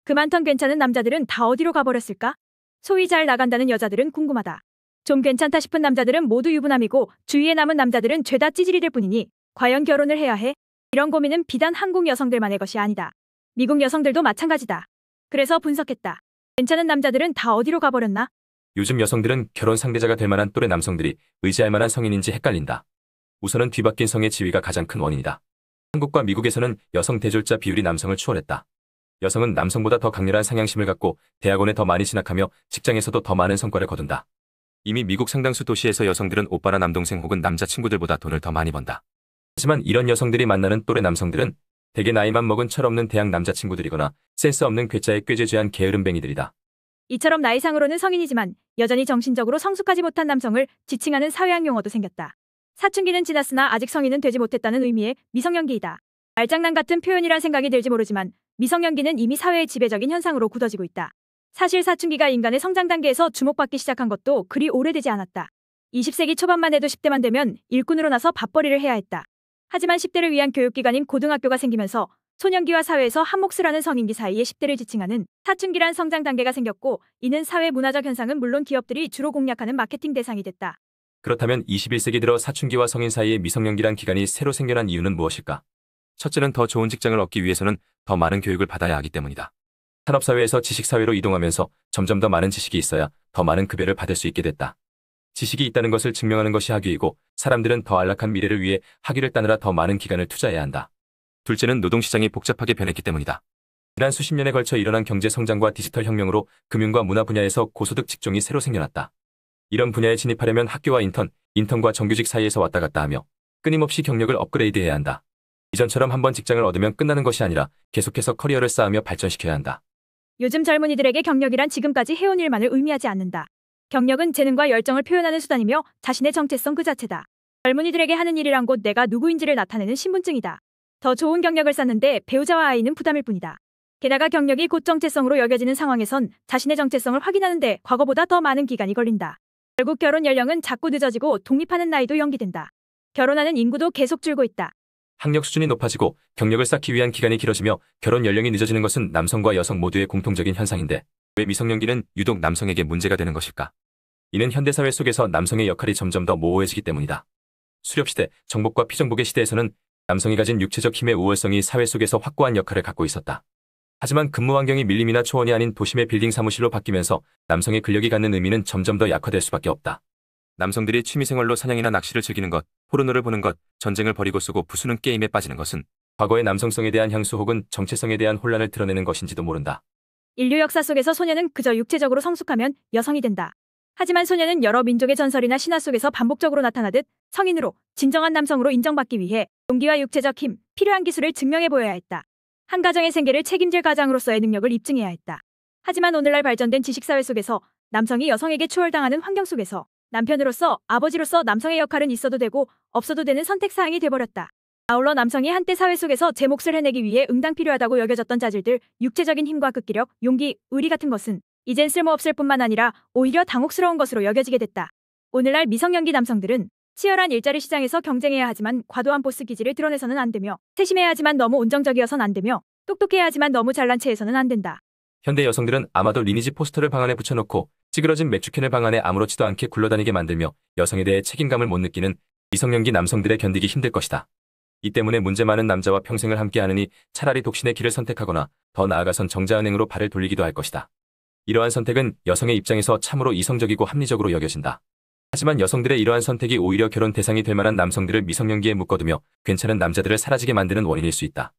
그 많던 괜찮은 남자들은 다 어디로 가버렸을까? 소위 잘 나간다는 여자들은 궁금하다. 좀 괜찮다 싶은 남자들은 모두 유부남이고 주위에 남은 남자들은 죄다 찌질이들 뿐이니 과연 결혼을 해야 해? 이런 고민은 비단 한국 여성들만의 것이 아니다. 미국 여성들도 마찬가지다. 그래서 분석했다. 괜찮은 남자들은 다 어디로 가버렸나? 요즘 여성들은 결혼 상대자가 될 만한 또래 남성들이 의지할 만한 성인인지 헷갈린다. 우선은 뒤바뀐 성의 지위가 가장 큰 원인이다. 한국과 미국에서는 여성 대졸자 비율이 남성을 추월했다. 여성은 남성보다 더 강렬한 상향심을 갖고 대학원에 더 많이 진학하며 직장에서도 더 많은 성과를 거둔다. 이미 미국 상당수 도시에서 여성들은 오빠나 남동생 혹은 남자친구들보다 돈을 더 많이 번다. 하지만 이런 여성들이 만나는 또래 남성들은 대개 나이만 먹은 철없는 대학 남자친구들이거나 센스 없는 괴짜에 꾀죄죄한 게으름뱅이들이다. 이처럼 나이상으로는 성인이지만 여전히 정신적으로 성숙하지 못한 남성을 지칭하는 사회학 용어도 생겼다. 사춘기는 지났으나 아직 성인은 되지 못했다는 의미의 미성년기이다. 말장난 같은 표현이란 생각이 들지 모르지만 미성년기는 이미 사회의 지배적인 현상으로 굳어지고 있다. 사실 사춘기가 인간의 성장 단계에서 주목받기 시작한 것도 그리 오래되지 않았다. 20세기 초반만 해도 10대만 되면 일꾼으로 나서 밥벌이를 해야 했다. 하지만 10대를 위한 교육기관인 고등학교가 생기면서 소년기와 사회에서 한몫을 하는 성인기 사이에 10대를 지칭하는 사춘기란 성장 단계가 생겼고 이는 사회 문화적 현상은 물론 기업들이 주로 공략하는 마케팅 대상이 됐다. 그렇다면 21세기 들어 사춘기와 성인 사이의 미성년기란 기간이 새로 생겨난 이유는 무엇일까? 첫째는 더 좋은 직장을 얻기 위해서는 더 많은 교육을 받아야 하기 때문이다. 산업사회에서 지식사회로 이동하면서 점점 더 많은 지식이 있어야 더 많은 급여를 받을 수 있게 됐다. 지식이 있다는 것을 증명하는 것이 학위이고 사람들은 더 안락한 미래를 위해 학위를 따느라 더 많은 기간을 투자해야 한다. 둘째는 노동시장이 복잡하게 변했기 때문이다. 지난 수십 년에 걸쳐 일어난 경제 성장과 디지털 혁명으로 금융과 문화 분야에서 고소득 직종이 새로 생겨났다. 이런 분야에 진입하려면 학교와 인턴과 정규직 사이에서 왔다 갔다 하며 끊임없이 경력을 업그레이드해야 한다. 이전처럼 한번 직장을 얻으면 끝나는 것이 아니라 계속해서 커리어를 쌓으며 발전시켜야 한다. 요즘 젊은이들에게 경력이란 지금까지 해온 일만을 의미하지 않는다. 경력은 재능과 열정을 표현하는 수단이며 자신의 정체성 그 자체다. 젊은이들에게 하는 일이란 곧 내가 누구인지를 나타내는 신분증이다. 더 좋은 경력을 쌓는데 배우자와 아이는 부담일 뿐이다. 게다가 경력이 곧 정체성으로 여겨지는 상황에선 자신의 정체성을 확인하는데 과거보다 더 많은 기간이 걸린다. 결국 결혼 연령은 자꾸 늦어지고 독립하는 나이도 연기된다. 결혼하는 인구도 계속 줄고 있다. 학력 수준이 높아지고 경력을 쌓기 위한 기간이 길어지며 결혼 연령이 늦어지는 것은 남성과 여성 모두의 공통적인 현상인데 왜 미성년기는 유독 남성에게 문제가 되는 것일까? 이는 현대사회 속에서 남성의 역할이 점점 더 모호해지기 때문이다. 수렵시대, 정복과 피정복의 시대에서는 남성이 가진 육체적 힘의 우월성이 사회 속에서 확고한 역할을 갖고 있었다. 하지만 근무 환경이 밀림이나 초원이 아닌 도심의 빌딩 사무실로 바뀌면서 남성의 근력이 갖는 의미는 점점 더 약화될 수밖에 없다. 남성들이 취미생활로 사냥이나 낚시를 즐기는 것, 포르노를 보는 것, 전쟁을 벌이고 쓰고 부수는 게임에 빠지는 것은 과거의 남성성에 대한 향수 혹은 정체성에 대한 혼란을 드러내는 것인지도 모른다. 인류 역사 속에서 소녀는 그저 육체적으로 성숙하면 여성이 된다. 하지만 소녀는 여러 민족의 전설이나 신화 속에서 반복적으로 나타나듯 성인으로 진정한 남성으로 인정받기 위해 용기와 육체적 힘, 필요한 기술을 증명해 보여야 했다. 한 가정의 생계를 책임질 가장으로서의 능력을 입증해야 했다. 하지만 오늘날 발전된 지식사회 속에서 남성이 여성에게 추월당하는 환경 속에서 남편으로서, 아버지로서 남성의 역할은 있어도 되고 없어도 되는 선택사항이 돼버렸다. 아울러 남성이 한때 사회 속에서 제 몫을 해내기 위해 응당 필요하다고 여겨졌던 자질들, 육체적인 힘과 극기력, 용기, 의리 같은 것은 이젠 쓸모없을 뿐만 아니라 오히려 당혹스러운 것으로 여겨지게 됐다. 오늘날 미성년기 남성들은 치열한 일자리 시장에서 경쟁해야 하지만 과도한 보스 기질을 드러내서는 안 되며 세심해야 하지만 너무 온정적이어선 안 되며 똑똑해야 하지만 너무 잘난 체해서는 안 된다. 현대 여성들은 아마도 리니지 포스터를 방 안에 붙여놓고 찌그러진 맥주캔을 방 안에 아무렇지도 않게 굴러다니게 만들며 여성에 대해 책임감을 못 느끼는 미성년기 남성들의 견디기 힘들 것이다. 이 때문에 문제 많은 남자와 평생을 함께하느니 차라리 독신의 길을 선택하거나 더 나아가선 정자은행으로 발을 돌리기도 할 것이다. 이러한 선택은 여성의 입장에서 참으로 이성적이고 합리적으로 여겨진다. 하지만 여성들의 이러한 선택이 오히려 결혼 대상이 될 만한 남성들을 미성년기에 묶어두며 괜찮은 남자들을 사라지게 만드는 원인일 수 있다.